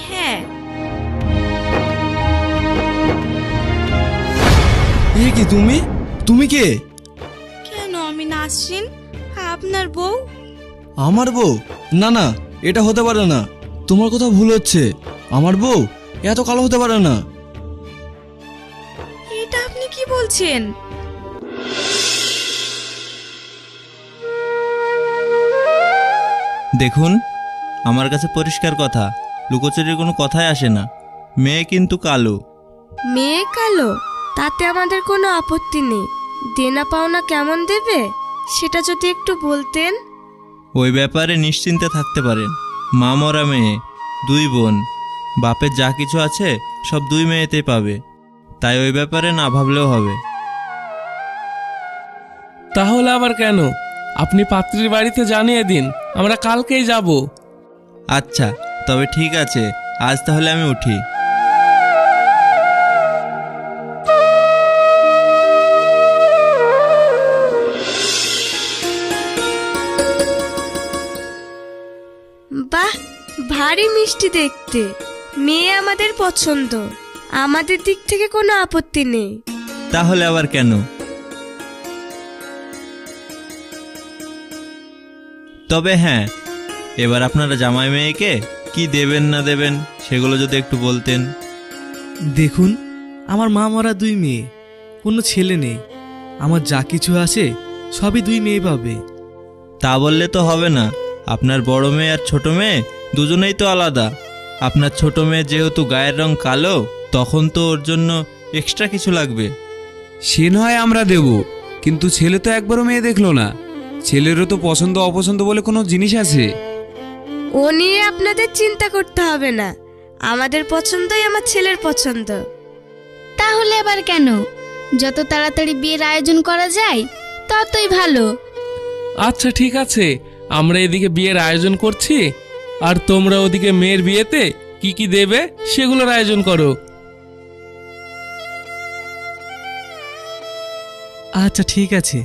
হ্যাঁ। এ কি তুমি? তুমি কে? কেন আমি নাসরিন, আপনার বউ। আমার বউ? না না, এটা হতে পারে না। তোমার কথা ভুল হচ্ছে। আমার বউ এত কালো হতে পারে না। এটা আপনি কি বলছেন? দেখুন, আমার কাছে পরিষ্কার কথা, লুকোচুরির কোনো কথাই আসে না। মেয়ে কিন্তু কালো। মেয়ে কালো? তাতে আমাদের কোনো আপত্তি নেই। দেনা পাওনা কেমন দেবে সেটা যদি একটু বলতেন। ওই ব্যাপারে নিশ্চিন্তে থাকতে পারেন। মা মরা মেয়ে, 2 বোন, বাপের যা কিছু আছে সব 2 মেয়েতেই পাবে। তাই ওই ব্যাপারে না ভাবলেও হবে। তাহলে আবার কেন? আপনি পাত্রীর বাড়িতে জানিয়ে দিন, আমরা কালকেই যাব। আচ্ছা, তবে ঠিক আছে, আজ তাহলে আমি উঠি। বাহ, ভারী মিষ্টি দেখতে। মেয়ে আমাদের পছন্দ, আমাদের দিক থেকে কোনো আপত্তি নেই। তাহলে আবার কেন? তবে হ্যাঁ, এবার আপনারা জামাই মেয়েকে কি দেবেন না দেবেন সেগুলো যদি একটু বলতেন। দেখুন, আমার মা মরা 2 মেয়ে, কোনো ছেলে নেই। আমার যা কিছু আছে সবই 2 মেয়ে পাবে। তা বললে তো হবে না। আপনার বড় মেয়ে আর ছোট মেয়ে দুজনেই তো আলাদা। আপনার ছোট মেয়ে যেহেতু গায়ের রং কালো, তখন তো ওর জন্য এক্সট্রা কিছু লাগবে। সে নয় আমরা দেব, কিন্তু ছেলে তো একবারও মেয়ে দেখলো না। ছেলেরও তো পছন্দ অপছন্দ বলে কোনো জিনিস আছে। ও নিয়ে আপনাদের চিন্তা করতে হবে না। আমাদের পছন্দই আমার ছেলের পছন্দ। তাহলে আবার কেন? যত তাড়াতাড়ি বিয়ের আয়োজন করা যায় ততই ভালো। আচ্ছা ঠিক আছে, আমরা এদিকে বিয়ের আয়োজন করছি, আর তোমরা ওদিকে মেয়ের বিয়েতে কি কি দেবে সেগুলোর আয়োজন করো। আচ্ছা ঠিক আছে।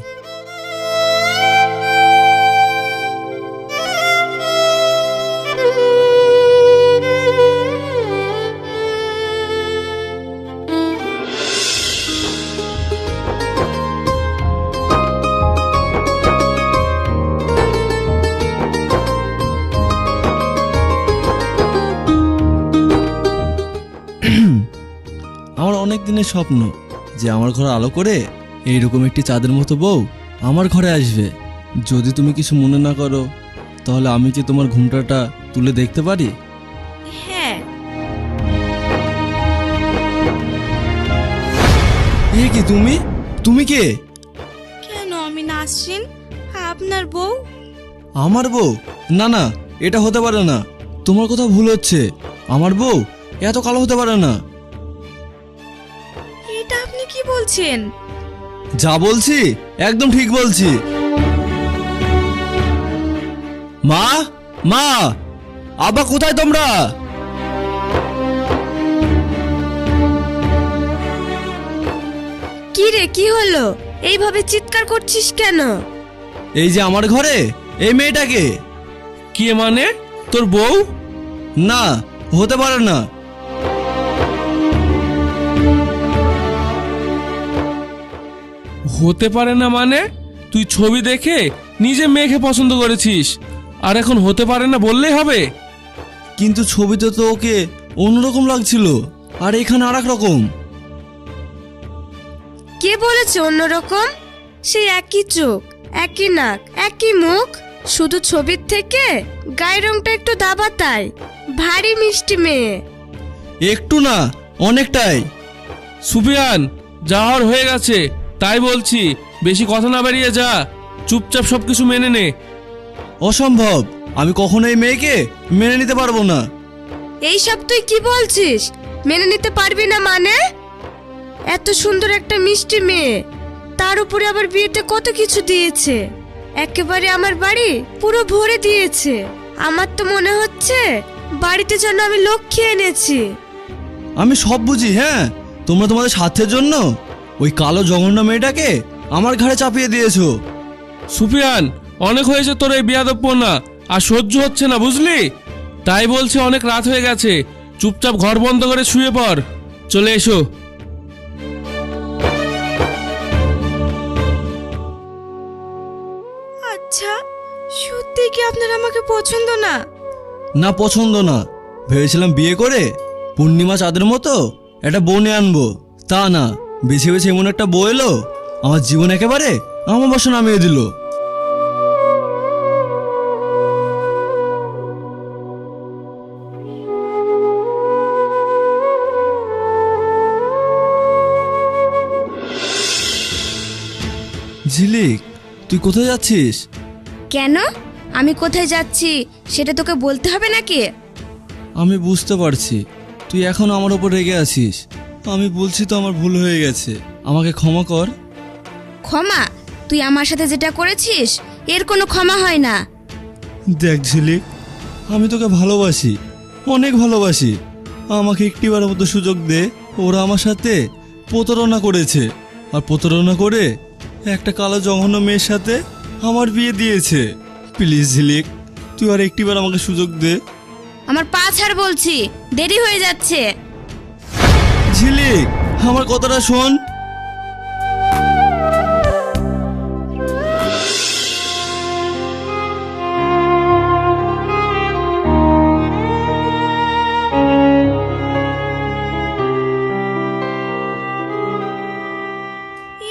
আমার অনেক দিনের স্বপ্ন যে আমার ঘর আলো করে এইরকম একটি চাঁদের মতো বউ আমার ঘরে আসবে। যদি তুমি কিছু মনে না করো, তাহলে আমি কি তোমার ঘুমটাটা তুলে দেখতে পারি? হ্যাঁ। এ কি তুমি? তুমি কে? কেন আমি নাসরিন, আপনার বউ। আমার বউ? না না, এটা হতে পারে না। তোমার কথা ভুল হচ্ছে। আমার বউ এত কালো হতে পারে না। এটা আপনি কি বলছেন? যা বলছি একদম ঠিক বলছি। মা, মা, আব্বা কোথায় তোমরা? কি রে, কি হলো? এইভাবে চিৎকার করছিস কেন? এই যে আমার ঘরে এই মেয়েটাকে। কে মানে? তোর বউ? না, হতে পারে না। হতে পারে না মানে? তুই ছবি দেখে নিজে মেয়েকে পছন্দ করেছিস, আর এখন হতে পারে না বললেই হবে? কিন্তু ছবিতে তো ওকে অন্যরকম লাগছিল, আর এখানে আর এক রকম। কে বলেছে অন্যরকম? সেই একই চোখ, একই নাক, একই মুখ, শুধু ছবির থেকে গায়ের রংটা একটু দাবা। তাই ভারী মিষ্টি মেয়ে। একটু না, অনেকটাই। সুফিয়ান, যাওয়ার হয়ে গেছে, তাই বলছি বেশি কথা না বাড়িয়ে যা, চুপচাপ সবকিছু মেনে নে। অসম্ভব, আমি কখনো এই মেয়েকে মেনে নিতে পারবো না। এইসব তুই কি বলছিস? মেনে নিতে পারবি না মানে? এত সুন্দর একটা মিষ্টি মেয়ে, তার উপরে আবার বিয়েতে কত কিছু দিয়েছে। একেবারে আমার বাড়ি পুরো ভরে দিয়েছে। আমার তো মনে হচ্ছে বাড়িতে যেন আমি লক্ষ্মী এনেছি। আমি সব বুঝি। হ্যাঁ, তোমরা তোমাদের স্বার্থের জন্য ওই কালো জঘন্য মেয়েটাকে আমার ঘাড়ে চাপিয়ে দিয়েছো। সুফিয়ান, অনেক হয়েছে তোর এই বেয়াদবপনা, আর সহ্য হচ্ছে না বুঝলি? তাই বলছে অনেক রাত হয়ে গেছে, চুপচাপ ঘর বন্ধ করে শুয়ে পড়। চলে এসো। আচ্ছা, সত্যি কি আপনার আমাকে পছন্দ না? না, পছন্দ না। ভেবেছিলাম বিয়ে করে পূর্ণিমা চাঁদের মতো একটা বউ নিয়ে আনবো, তা না, বেছে বেছে এমন একটা বউ এলো, আমার জীবন একেবারে আমার বসে নামিয়ে দিল। ঝিলিক, তুই কোথায় যাচ্ছিস? কেন? আমি কোথায় যাচ্ছি সেটা তোকে বলতে হবে নাকি? আমি বুঝতে পারছি তুই এখনো আমার ওপর রেগে আছিস। আমি বলছি তো আমার ভুল হয়ে গেছে, আমাকে ক্ষমা কর। ক্ষমা? তুই আমার সাথে যেটা করেছিস এর কোনো ক্ষমা হয় না। দেখ ঝিলিক, আমি তোকে ভালোবাসি, অনেক ভালোবাসি। আমাকে একটিবারের মতো সুযোগ দে। ওরা আমার সাথে প্রতারণা করেছে, আর প্রতারণা করে একটা কালো জঘন্য মেয়ের সাথে আমার বিয়ে দিয়েছে। প্লিজ ঝিলিক, তুই আর একটিবার আমাকে সুযোগ দে। আমার পা ছাড় বলছি, দেরি হয়ে যাচ্ছে। ঝিলিক, আমার কথাটা শোন।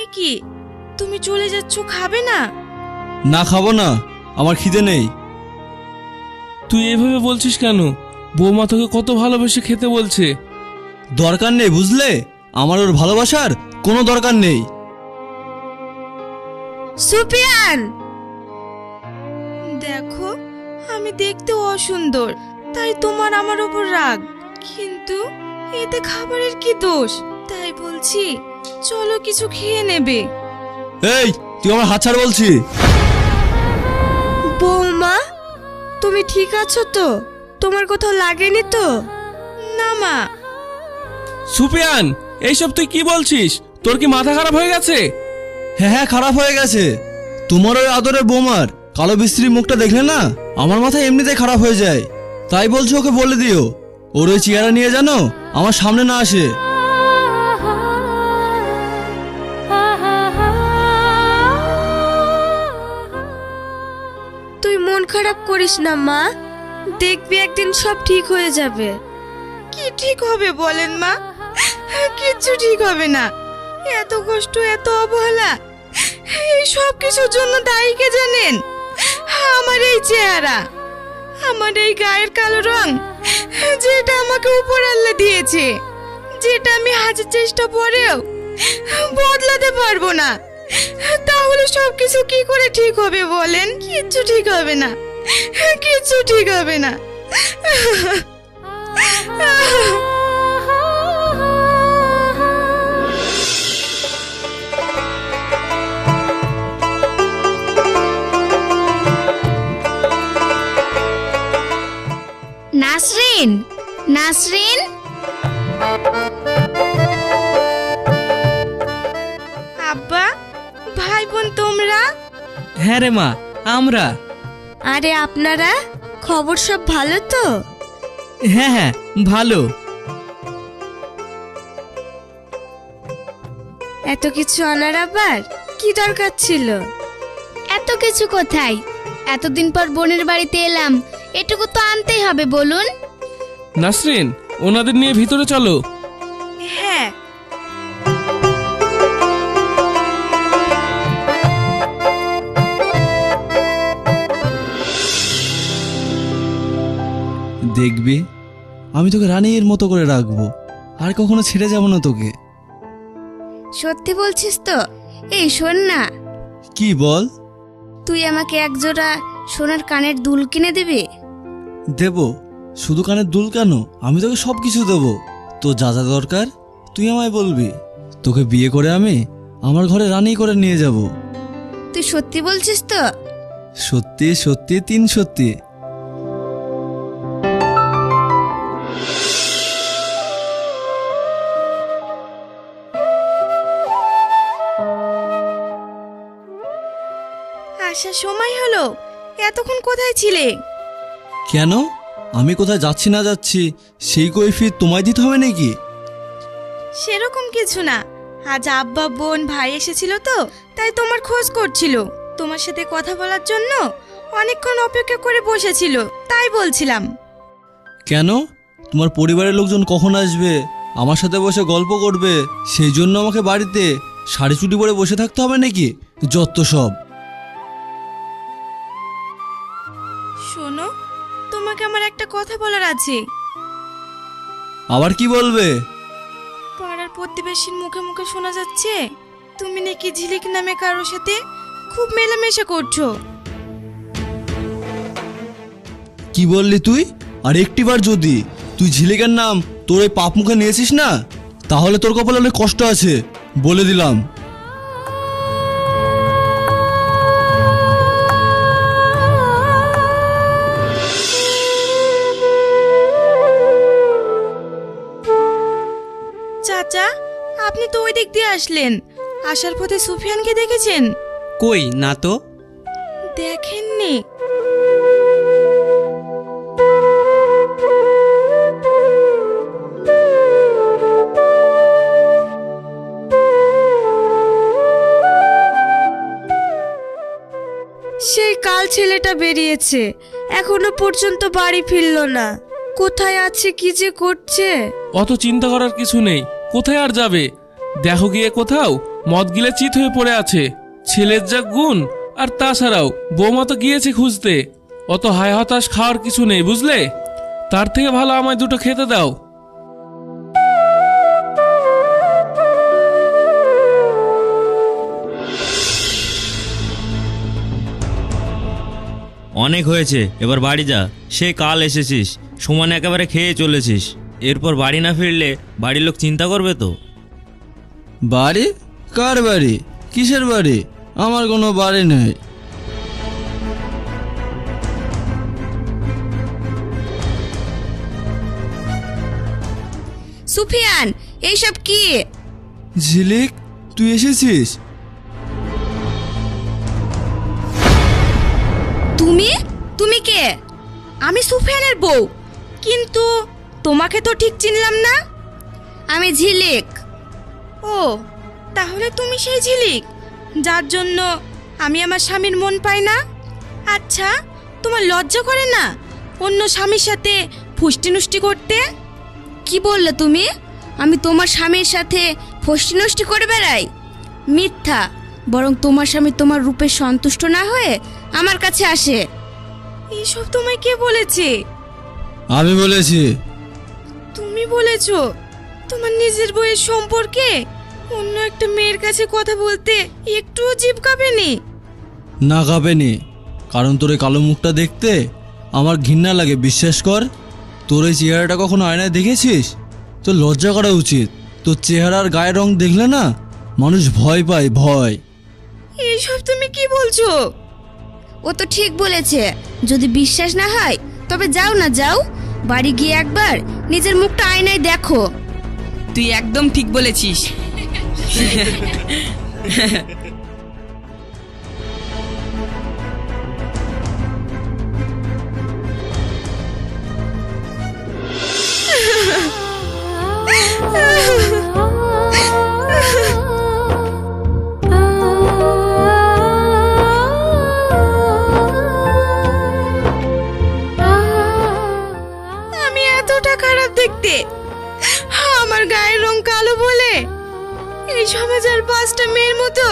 এ কি, তুমি চলে যাচ্ছ, খাবে না? না, খাবো না, আমার খিদে নেই। তুই এভাবে বলছিস কেন? বৌমা তোকে কত ভালোবেসে খেতে বলছে। দরকার নেই, বুঝলে? আমার ওর ভালোবাসার কোনো দরকার নেই। সুপিয়ান, দেখো, আমি দেখতে অসুন্দর, তাই তোমার আমার ওপর রাগ, কিন্তু এতে খাবারের কি দোষ? তাই বলছি, চলো কিছু খেয়ে নেবে। এই, তুই আমার হাত ছাড় বলছি। বৌমা, তুমি ঠিক আছো তো? তোমার কোথাও লাগেনি তো? না মা। সুপিয়ান, এইসব তুই কি বলছিস? তোর কি মাথা খারাপ হয়ে গেছে? হ্যাঁ হ্যাঁ, খারাপ হয়ে গেছে। তোমার ওই আদরের বৌমার কালো বিশ্রী মুখটা দেখলে না আমার মাথা এমনিতেই খারাপ হয়ে যায়। তাই বলছো ওকে বলে দিও ওর ওই চেহারা নিয়ে জানো আমার সামনে না আসে। তুই মন খারাপ করিস না মা, দেখবি একদিন সব ঠিক হয়ে যাবে। কি ঠিক হবে বলেন মা? কিচ্ছু ঠিক হবে না। এত কষ্ট, এত অবহেলা, এই সব কিছুর জন্য দায়ী কে জানেন? আমার এই চেহারা, আমার এই গায়ের কালো রং, যেটা আমাকে উপর আল্লাহ দিয়েছে, যেটা আমি হাজার চেষ্টা পরেও বদলাতে পারবো না। তাহলে সব কিছু কি করে ঠিক হবে বলেন? কিচ্ছু ঠিক হবে না, কিচ্ছু ঠিক হবে না। নাসরিন, নাসরিন, আব্বা, ভাই বোন তোমরা? হ্যাঁ রে মা, আমরা। আরে আপনারা, খবর সব ভালো তো? হ্যাঁ হ্যাঁ, ভালো। এত কিছু আনার আবার কি দরকার ছিল? এত কিছু কোথায়? এতদিন পর বোনের বাড়িতে এলাম, এটুকু তো আনতেই হবে, বলুন। নাসরিন, ওনাদের নিয়ে ভিতরে চলো। হ্যাঁ। দেখবি, আমি তোকে রানীর মতো করে রাখবো, আর কখনো ছেড়ে যাব না তোকে। সত্যি বলছিস তো? এই শোন না, কি বল? তুই আমাকে এক জোড়া সোনার কানের দুল কিনে দিবি? দেব, শুধু কানের দুল কেন, আমি তোকে সব কিছু দেবো। তো যা যা দরকার তুই আমায় বলবি, তোকে বিয়ে করে আমি আমার ঘরে রানী করে নিয়ে যাব। তুই সত্যি বলছিস তো? সত্যি সত্যি, তিন সত্যি। আসার সময় হলো, এতক্ষণ কোথায় ছিলে? কেন, আমি কোথায় যাচ্ছি না যাচ্ছি সেই কৈফিয়ত তোমায় দিতে হবে নাকি? সেরকম কিছু না, আজ আব্বা বোন ভাই এসেছিল তো তাই তোমার খোঁজ করছিল। তোমার সাথে কথা বলার জন্য অনেকক্ষণ অপেক্ষা করে বসেছিল, তাই বলছিলাম। কেন? তোমার পরিবারের লোকজন কখন আসবে? আমার সাথে বসে গল্প করবে, সেই জন্য আমাকে বাড়িতে শাড়ি চুটি পরে বসে থাকতে হবে নাকি? যত সব। শোনো, তোমাকে আমার একটা কথা বলার আছে। আবার কি বলবে? পাড়ার প্রতিবেশীর মুখে মুখে শোনা যাচ্ছে তুমি নাকি ঝিলিক নামে কারোর সাথে খুব মেলামেশা করছো। কি বললি তুই? আর একটিবার যদি তুই ঝিলিকের নাম তোর এই পাপ মুখে নিয়েছিস না, তাহলে তোর কপালে অনেক কষ্ট আছে, বলে দিলাম। চাচা, আপনি তো ওই দিক দিয়ে আসলেন, আসার পথে সুফিয়ানকে দেখেছেন? কই না তো। দেখেননি? সেই কাল ছেলেটা বেরিয়েছে, এখনো পর্যন্ত বাড়ি ফিরলো না। কোথায় আছে, কি যে করছে। অত চিন্তা করার কিছু নেই, কোথায় আর যাবে? দেখো গিয়ে কোথাও মদ গিলে চিত হয়ে পড়ে আছে। ছেলের যা গুণ, আর তাছাড়াও বৌমা তো গিয়েছে খুঁজতে। অত হায় হতাশ খাওয়ার কিছু নেই, বুঝলে? তার থেকে ভালো আমায় দুটো খেতে দাও। অনেক হয়েছে, এবার বাড়ি যা। সে কাল এসেছিস, সমানে একেবারে খেয়ে চলেছিস। এরপর বাড়ি না ফিরলে বাড়ির লোক চিন্তা করবে তো। বাড়ি? কার বাড়ি? কিসের বাড়ি? আমার কোনো বাড়ি নেই। সুফিয়ান, এইসব কি? ঝিলিক, তুই এসেছিস? তুমি কে? আমি সুফিয়ানের বউ, কিন্তু তোমাকে তো ঠিক চিনলাম না। আমি ঝিলিক। ও, তাহলে তুমি সেই ঝিলিক যার জন্য আমি আমার স্বামীর মন পাই না। আচ্ছা, তোমার লজ্জা করে না অন্য স্বামীর সাথে ফুষ্টি নষ্টি করতে? কি বললে তুমি? আমি তোমার স্বামীর সাথে ফষ্টি নষ্টি করে বেড়াই? মিথ্যা। বরং তোমার স্বামী তোমার রূপে সন্তুষ্ট না হয়ে আমার কাছে আসে। এইসব তোমায় কে বলেছে? আমি বলেছি। তুমি বলেছো? তোমার নিজের বইয়ের সম্পর্কে অন্য একটা মেয়ের কাছে কথা বলতে একটুও জিভ কাঁপেনি? না কাঁপেনি, কারণ তোর এই কালো মুখটা দেখতে আমার ঘৃণা লাগে, বিশ্বাস কর। তোর এই চেহারাটা কখনো আয়নায় দেখেছিস? তোর লজ্জা করা উচিত। তোর চেহারার গায়ের রং দেখলে না মানুষ ভয় পায়, ভয়। এইসব তুমি কি বলছো? ও তো ঠিক বলেছে। যদি বিশ্বাস না হয় তবে যাও না, যাও বাড়ি গিয়ে একবার নিজের মুখটা আয়নায় দেখো। তুই একদম ঠিক বলেছিস। আমি এতটা খারাপ দেখতে? আমার গায়ের রং কালো বলে এই সমাজের 5টা মেয়ের মতো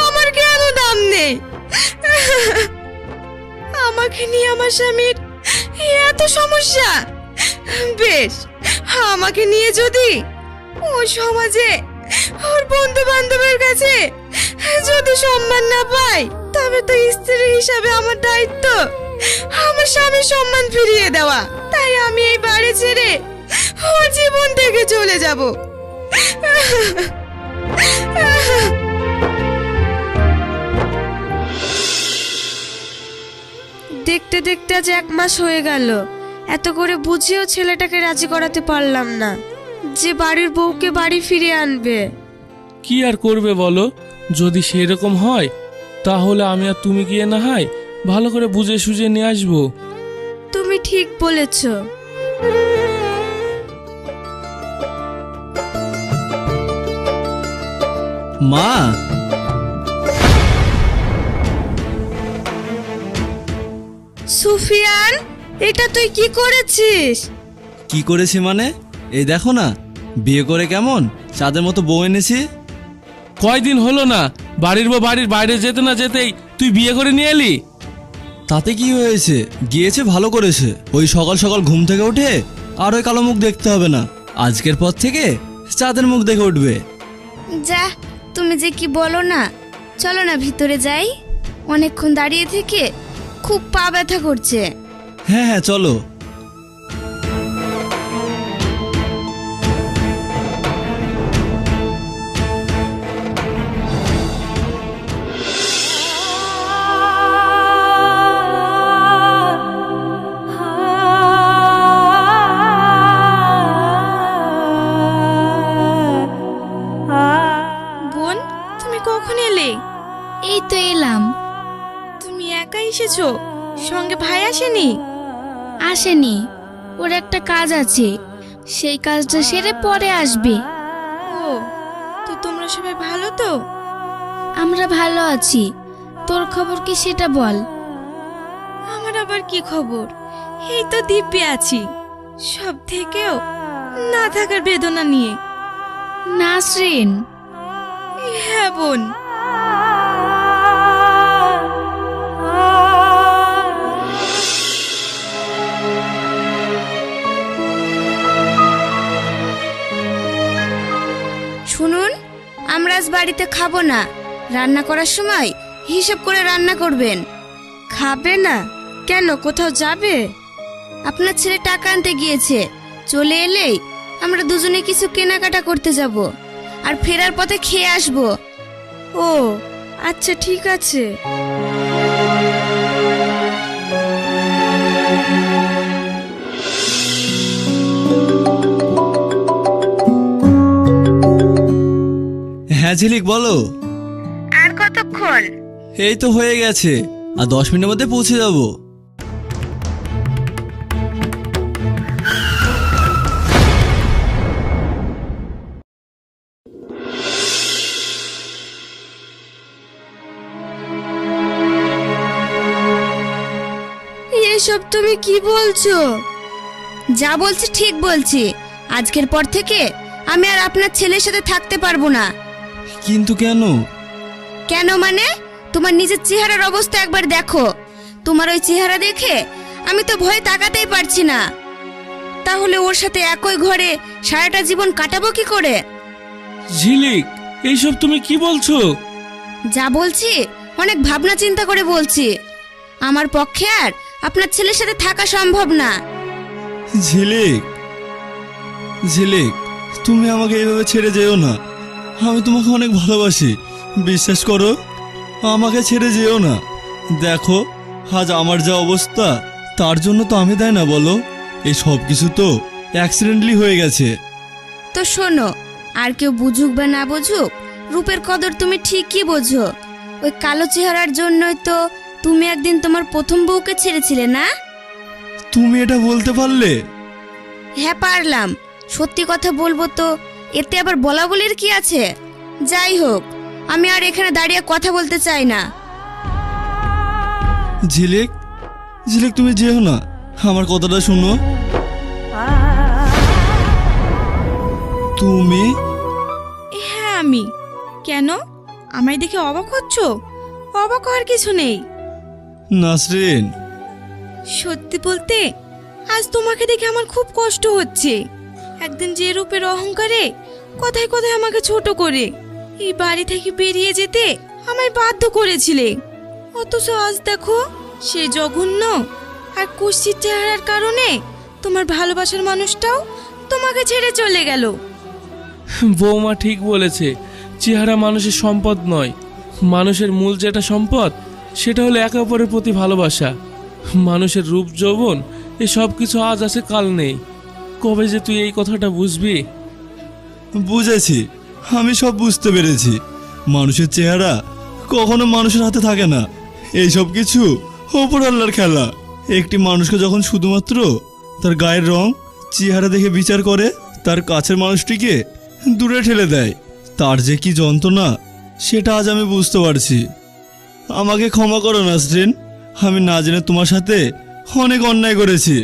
আমার কেন দাম নেই? আমাকে নিয়ে আমার স্বামীর এত সমস্যা। বেশ, আমাকে নিয়ে যদি ও সমাজে ওর বন্ধু বান্ধবের কাছে যদি সম্মান না পাই, তবে তো স্ত্রী হিসাবে আমার দায়িত্ব আমার স্বামীর সম্মান ফিরিয়ে দেওয়া। তাই আমি এই বাড়ি ছেড়ে ওর জীবন থেকে চলে যাব। দেখতে দেখতে আজ 1 মাস হয়ে গেল। এত করে বুঝিয়েও ছেলেটাকে রাজি করাতে পারলাম না যে বাড়ির বউকে বাড়ি ফিরিয়ে আনবে। কি আর করবে বলো? যদি সেরকম হয় তাহলে আমি আর তুমি গিয়ে না হয় ভালো করে বুঝে সুঝে নিয়ে আসবো। তুমি ঠিক বলেছো। মা, সুফিয়ান, এটা তুই কি করেছিস? কি করেছি মানে? এই দেখো না, বিয়ে করে কেমন চাঁদের মতো বউ এনেছি। কয়দিন হলো না বাড়ির বউ বাড়ির বাইরে যেতে না যেতেই তুই বিয়ে করে নিয়ে এলি। তাতে কি হয়েছে? গিয়েছে ভালো করেছে। ওই সকাল সকাল ঘুম থেকে উঠে আর ওই কালো মুখ দেখতে হবে না। আজকের পর থেকে চাঁদের মুখ দেখে উঠবে। যা, তুমি যে কি বলো না। চলো না ভিতরে যাই, অনেকক্ষণ দাঁড়িয়ে থেকে খুব পা ব্যথা করছে। হ্যাঁ হ্যাঁ চলো। বোন, তুমি কখন এলে? এই তো এলাম। তুমি একা এসেছো? সঙ্গে ভাই আসেনি? আসেনি, ওর একটা কাজ আছে, সেই কাজটা সেরে পরে আসবে। ও, তো তোমরা সবাই ভালো তো? আমরা ভালো আছি, তোর খবর কি সেটা বল। আমার আবার কি খবর? এই তো দিব্যি আছি, সব থেকেও না থাকার বেদনা নিয়ে। নাসরিন, হ্যাঁ বোন। শুনুন, আমরা আজ বাড়িতে খাবো না। রান্না করার সময় হিসাব করে রান্না করবেন। খাবে না কেন? কোথাও যাবে? আপনার ছেলে টাকা আনতে গিয়েছে, চলে এলেই আমরা দুজনে কিছু কেনাকাটা করতে যাব, আর ফেরার পথে খেয়ে আসবো। ও আচ্ছা, ঠিক আছে। হ্যাঁ ঝিলিক, বলো। আর কতক্ষণ? এই তো হয়ে গেছে, আর 10 মিনিটের মধ্যে পৌঁছে যাবো। এসব তুমি কি বলছো? যা বলছি ঠিক বলছি। আজকের পর থেকে আমি আর আপনার ছেলের সাথে থাকতে পারবো না। কিন্তু কেন? কেন মানে? তোমার নিজের চেহারার অবস্থা একবার দেখো। তোমার ওই চেহারা দেখে আমি তো ভয়ে তাকাতেই পারছি না। তাহলে ওর সাথে একই ঘরে সারাটা জীবন কাটাবো কি করে? ঝিলিক, এইসব তুমি কি বলছো? যা বলছি অনেক ভাবনা চিন্তা করে বলছি। আমার পক্ষে আর আপনার ছেলের সাথে থাকা সম্ভব না। ঝিলিক, ঝিলিক, তুমি আমাকে এইভাবে ছেড়ে যেও না। আমি তোমাকে অনেক ভালোবাসি, বিশ্বাস করো। আমাকে ছেড়ে যেও না। দেখো, আজ আমার যা অবস্থা তার জন্য তো আমি দায় না, বলো? এই সব কিছু তো অ্যাক্সিডেন্টলি হয়ে গেছে। তো শোনো, আর কেউ বুঝুক বা না বুঝুক, রূপের কদর তুমি ঠিকই বোঝো। ওই কালো চেহারার জন্যই তো তুমি একদিন তোমার প্রথম বউকে ছেড়েছিলে না? তুমি এটা বলতে পারলে? হ্যাঁ পারলাম। সত্যি কথা বলবো তো এতে আবার বলা বলির কি আছে? যাই হোক, আমি আর এখানে দাঁড়িয়ে কথা বলতে চাই না। ঝিলিক, ঝিলিক, তুমি যেও না, আমার কথাটা শুনো। তুমি? হ্যাঁ আমি। কেন, আমায় দেখে অবাক হচ্ছ? অবাক হওয়ার কিছু নেই। নাসরিন, সত্যি বলতে আজ তোমাকে দেখে আমার খুব কষ্ট হচ্ছে। একদিন যে রূপের অহংকারে কথায় কথায় আমাকে ছোট করে এই বাড়ি থেকে বেরিয়ে যেতে আমায় বাধ্য করেছিলে, অথচ আজ দেখো সেই জঘন্য আর কুৎসিত চেহারার কারণে তোমার ভালোবাসার মানুষটাও তোমাকে ছেড়ে চলে গেল। বৌমা ঠিক বলেছে, চেহারা মানুষের সম্পদ নয়। মানুষের মূল যেটা সম্পদ সেটা হলো একে অপরের প্রতি ভালোবাসা। মানুষের রূপ যৌবন এ সব কিছু আজ আছে কাল নেই। কবে যে তুই এই কথাটা বুঝবি? বুঝেছি, আমি সব বুঝতে পেরেছি। মানুষের চেহারা কখনো মানুষের হাতে থাকে না। এই সব কিছু ওপর আল্লাহর খেলা। একটি মানুষকে যখন শুধুমাত্র তার গায়ের রং চেহারা দেখে বিচার করে, তার কাছের মানুষটিকে দূরে ঠেলে দেয়, তার যে কি যন্ত্রণা সেটা আজ আমি বুঝতে পারছি। আমাকে ক্ষমা করো নাসরিন, আমি না জেনে তোমার সাথে অনেক অন্যায় করেছি।